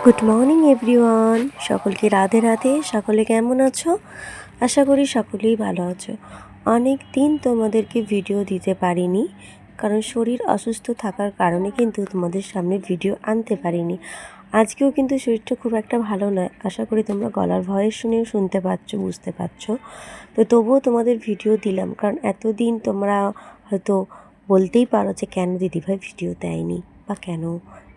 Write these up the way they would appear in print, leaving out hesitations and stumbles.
Good morning everyone, সকলকে রাধে রাধে। সকলে কেমন আছো? আশা করি সকলেই ভালো আছো। অনেক দিন তোমাদেরকে ভিডিও দিতে পারিনি, কারণ শরীর অসুস্থ থাকার কারণে কিন্তু তোমাদের সামনে ভিডিও আনতে পারিনি। আজকেও কিন্তু শরীরটা খুব একটা ভালো নয়, আশা করি তোমরা গলার ভয়েস শুনেও শুনতে পাচ্ছ, বুঝতে পারছো। তো তবুও তোমাদের ভিডিও দিলাম, কারণ এতদিন তোমরা হয়তো বলতেই পারো যে কেন দিদিভাই ভিডিও দেয়নি বা কেন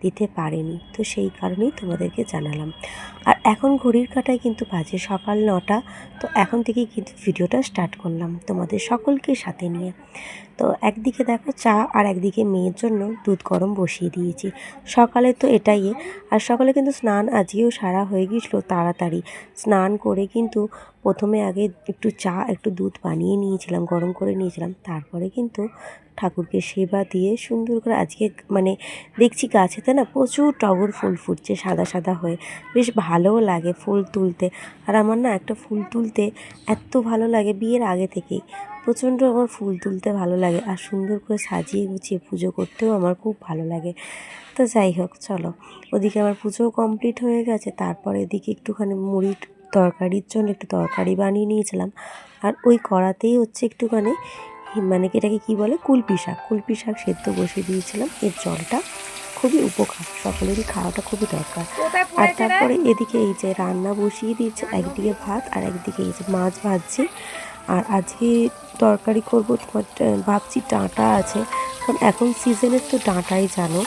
দিতে পারেনি। তো সেই কারণেই তোমাদেরকে জানালাম। আর এখন ঘড়ির কাঁটায় কিন্তু বাজে সকাল 9টা। তো এখন থেকেই কিন্তু ভিডিওটা স্টার্ট করলাম তোমাদের সকলকে সাথে নিয়ে। তো একদিকে দেখো চা, আর একদিকে মেয়ের জন্য দুধ গরম বসিয়ে দিয়েছি। সকালে তো এটাই। আর সকালে কিন্তু স্নান আজকেও সারা হয়ে গিয়েছিলো তাড়াতাড়ি। স্নান করে কিন্তু প্রথমে আগে একটু চা একটু দুধ বানিয়ে নিয়েছিলাম, গরম করে নিয়েছিলাম। তারপরে কিন্তু ঠাকুরকে সেবা দিয়ে সুন্দর করে আজকে দেখছি গাছেতে না প্রচুর টগর ফুল ফুটছে সাদা সাদা হয়ে, বেশ ভালোও লাগে ফুল তুলতে। আর আমার না একটা ফুল তুলতে এত ভালো লাগে, বিয়ের আগে থেকেই প্রচণ্ড আমার ফুল তুলতে ভালো লাগে। আর সুন্দর করে সাজিয়ে গুছিয়ে পুজো করতেও আমার খুব ভালো লাগে। তো যাই হোক, চলো, ওদিকে আমার পুজোও কমপ্লিট হয়ে গেছে। তারপরে এদিকে একটুখানি মুড়ির তরকারির জন্য একটু তরকারি বানিয়ে নিয়েছিলাম। আর ওই কড়াতেই হচ্ছে একটুখানি এটাকে কী বলে, কুলপি শাক সেদ্ধ বসিয়ে দিয়েছিলাম। এর জলটা খুবই উপকার, সকলেরই খাওয়াটা খুবই দরকার। আর তারপরে এদিকে এই যে রান্না বসিয়ে দিয়েছে, একদিকে ভাত আর একদিকে এই যে মাছ ভাজছি। আর আজকে তরকারি করবো তোমার ভাবছি ডাঁটা আছে, কারণ এখন সিজনের তো ডাঁটাই জানো।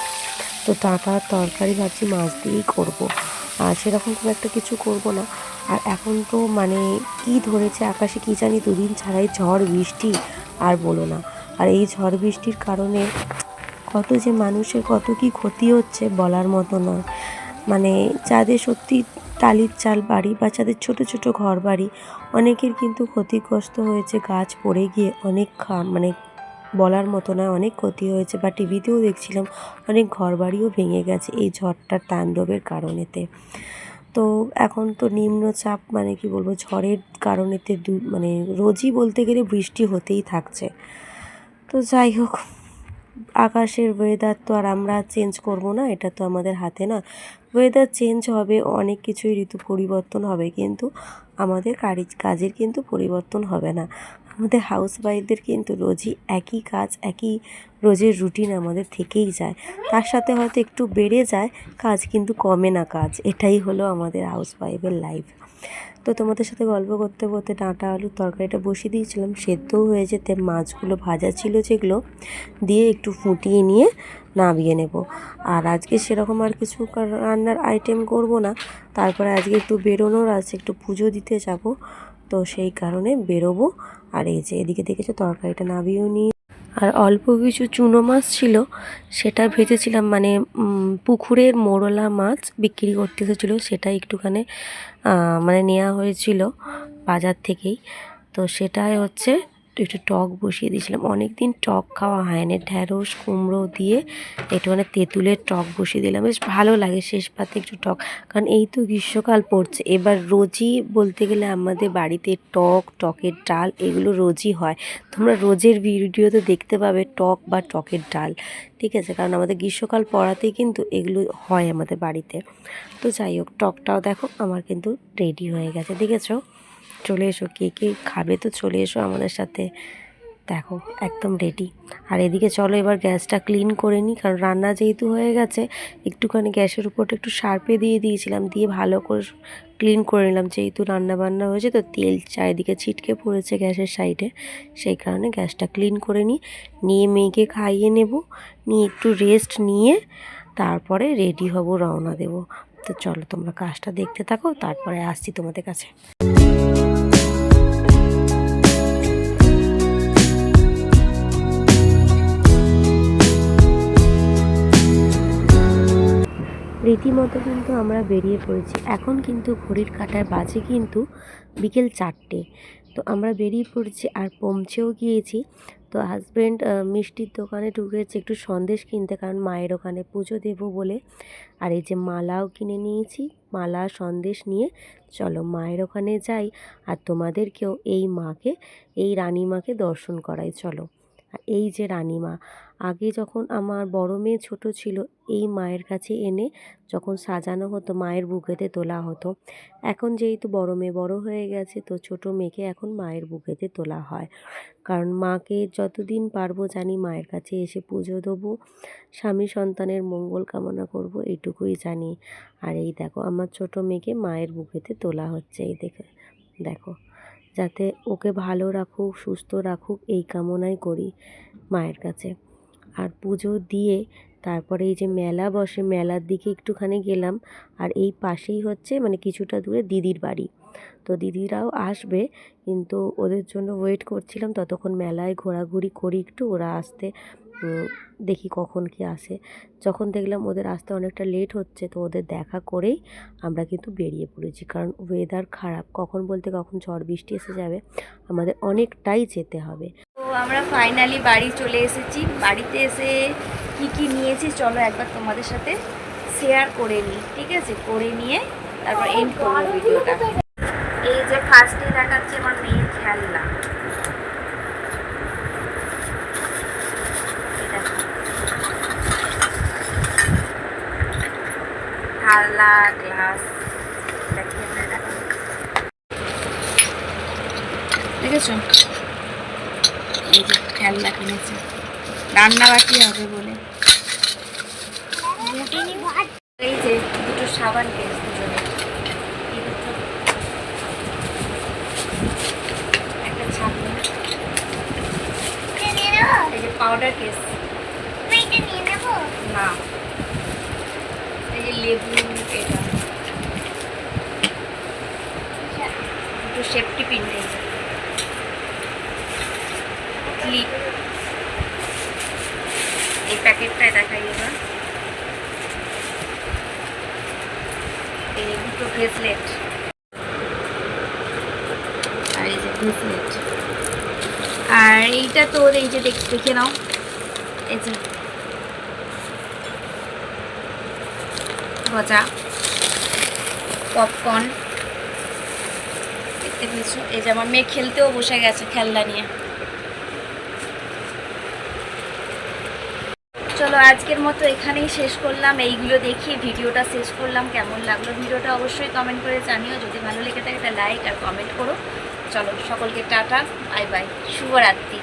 তো ডাঁটার তরকারি ভাবছি মাছ দিয়েই করবো, আর সেরকম খুব একটা কিছু করব না। আর এখন তো কি ধরেছে আকাশে কি জানি, দুদিন ছাড়াই ঝড় বৃষ্টি, আর বলো না। আর এই ঝড় বৃষ্টির কারণে কত যে মানুষের কত কি ক্ষতি হচ্ছে বলার মতো নয়। যাদের সত্যি টালির চাল বাড়ি বা যাদের ছোট ছোট ঘর বাড়ি, অনেকের কিন্তু ক্ষতিগ্রস্ত হয়েছে। গাছ পড়ে গিয়ে অনেক বলার মতো নয়, অনেক ক্ষতি হয়েছে। বা টিভিতেও দেখছিলাম অনেক ঘর বাড়িও ভেঙে গেছে এই ঝড়টার তাণ্ডবের কারণেতে। তো এখন তো নিম্নচাপ কি বলবো, ঝড়ের কারণেতে রোজই বলতে গেলে বৃষ্টি হতেই থাকছে। তো যাই হোক, আকাশের ওয়েদার তো আর আমরা চেঞ্জ করব না, এটা তো আমাদের হাতে না। ওয়েদার চেঞ্জ হবে, অনেক কিছুই ঋতু পরিবর্তন হবে, কিন্তু আমাদের কাজের কিন্তু পরিবর্তন হবে না। আমাদের হাউস ওয়াইফদের কিন্তু রোজই একই কাজ, একই রোজের রুটিন আমাদের থেকেই যায়। তার সাথে হয়তো একটু বেড়ে যায় কাজ, কিন্তু কমে না কাজ। এটাই হলো আমাদের হাউস ওয়াইফের লাইফ। তো তোমাদের সাথে গল্প করতে করতে ডাঁটা আলুর তরকারিটা বসিয়ে দিয়েছিলাম, সেদ্ধও হয়ে যেতে মাছগুলো ভাজা ছিল যেগুলো দিয়ে একটু ফুটিয়ে নিয়ে নামিয়ে নেব। আর আজকে সেরকম আর কিছু রান্নার আইটেম করব না। তারপরে আজকে একটু বেরোনোর আছে, একটু পুজো দিতে যাব, তো সেই কারণে বেরোবো। আর এই যে এদিকে দেখেছো তরকারিটা নামিয়েও নিয়ে, আর অল্প কিছু চুনো মাছ ছিল, সেটা ভেজেছিলাম। পুকুরের মোরলা মাছ বিক্রি করতে এসেছিলো, সেটা একটুখানি নেওয়া হয়েছিল বাজার থেকেই। তো সেটাই হচ্ছে একটু টক বসিয়ে দিয়েছিলাম, অনেক দিন টক খাওয়া হয়নি। ঢ্যাঁড়স কুমড়ো দিয়ে একটুখানি তেঁতুলের টক বসিয়ে দিলাম, বেশ ভালো লাগে শেষ পাতে একটু টক। কারণ এই তো গ্রীষ্মকাল পড়ছে, এবার রোজই বলতে গেলে আমাদের বাড়িতে টকের ডাল এগুলো রোজই হয়। তোমরা রোজের ভিডিওতে দেখতে পাবে টক বা টকের ডাল, ঠিক আছে? কারণ আমাদের গ্রীষ্মকাল পড়াতেই কিন্তু এগুলো হয় আমাদের বাড়িতে। তো যাই হোক, টকটাও দেখো আমার কিন্তু রেডি হয়ে গেছে, দেখেছো? চলে এসো, কে কে খাবে তো চলে এসো আমাদের সাথে। দেখো একদম রেডি। আর এদিকে চলো এবার গ্যাসটা ক্লিন করে নিই, কারণ রান্না যেহেতু হয়ে গেছে একটুখানি গ্যাসের উপরটা একটু শার্পে দিয়ে দিয়েছিলাম, দিয়ে ভালো করে ক্লিন করে নিলাম। যেহেতু রান্না বান্না হয়েছে তো তেল চারিদিকে ছিটকে পড়েছে গ্যাসের সাইডে, সেই কারণে গ্যাসটা ক্লিন করে নিয়ে মেয়েকে খাইয়ে নেব, নিয়ে একটু রেস্ট নিয়ে তারপরে রেডি হব, রওনা দেব। তো চলো তোমরা কাজটা দেখতে থাকো, তারপরে আসছি তোমাদের কাছে। রীতিমতো কিন্তু আমরা বেরিয়ে পড়েছি। এখন কিন্তু ঘড়ির কাঁটায় বাজে কিন্তু বিকেল 4টে। তো আমরা বেরিয়ে পড়েছি আর পৌঁছেও গিয়েছি। তো হাজব্যান্ড মিষ্টির দোকানে ঢুকেছে একটু সন্দেশ কিনতে, কারণ মায়ের ওখানে পুজো দেবো বলে। আর এই যে মালাও কিনে নিয়েছি, মালা সন্দেশ নিয়ে চলো মায়ের ওখানে যাই, আর তোমাদেরকেও এই রানী মাকে দর্শন করাই। চলো এই যে রানীমা, আগে যখন আমার বড় মেয়ে ছোট ছিল এই মায়ের কাছে এনে যখন সাজানো হতো মায়ের বুকেতে তোলা হতো। এখন যেহেতু বড় মেয়ে বড় হয়ে গেছে তো ছোট মেয়েকে এখন মায়ের বুকেতে তোলা হয়। কারণ মাকে যতদিন পারবো জানি মায়ের কাছে এসে পুজো দেবো, স্বামী সন্তানের মঙ্গল কামনা করব, এইটুকুই জানি। আর এই দেখো আমার ছোট মেয়েকে মায়ের বুকেতে তোলা হচ্ছে, এই দেখে দেখো, যাতে ওকে ভালো রাখুক সুস্থ রাখুক এই কামনাই করি মায়ের কাছে। আর পুজো দিয়ে তারপরে এই যে মেলা বসে মেলার দিকে একটুখানি গেলাম। আর এই পাশেই হচ্ছে মানে কিছুটা দূরে দিদির বাড়ি, তো দিদিরাও আসবে কিন্তু ওদের জন্য ওয়েট করছিলাম, ততক্ষণ মেলায় ঘোরাঘুরি করি একটু, ওরা আসতে দেখি কখন কি আসে। যখন দেখলাম ওদের আসতে অনেকটা লেট হচ্ছে তো ওদের দেখা করেই আমরা কিন্তু বেরিয়ে পড়েছি, কারণ ওয়েদার খারাপ, কখন বলতে কখন ঝড় বৃষ্টি এসে যাবে, আমাদের অনেকটাই যেতে হবে। তো আমরা ফাইনালি বাড়ি চলে এসেছি। বাড়িতে এসে কি কি নিয়েছি চলো একবার তোমাদের সাথে শেয়ার করে নিই, ঠিক আছে? করে নিয়ে তারপর এন্ড করবো ভিডিওটা। এই যে ফার্স্টে দেখাচ্ছে আমার মেয়ের খেলনা। থালা গ্লাস দেখেছো, এই যে খেলনা কিনেছে রান্না বাটি হবে বলে। এই যে দুটো সাবান কেস দুজনে, একটা ছাগল, এই যে পাউডার কেস না, এই যে লেবু, এটা দুটো সেফটি পিন, ক্লিপ, এই প্যাকেটটায় দেখাই এবার, এই দুটো ব্রেসলেট, আর এই যে ব্রেসলেট, আর এইটা তো এই যে দেখে নাও, এই যে গজা, পপকর্ন দেখতে পেয়েছো। এই যে আমার মেয়ে খেলতেও বসে গেছে খেলনা নিয়ে। চলো আজকের মতো এখানেই শেষ করলাম, এইগুলো দেখিয়ে ভিডিওটা শেষ করলাম। কেমন লাগলো ভিডিওটা অবশ্যই কমেন্ট করে জানিও, যদি ভালো লেগে থাকে একটা লাইক আর কমেন্ট করো। চলো সকলকে টাটা, বাই বাই, শুভরাত্রি।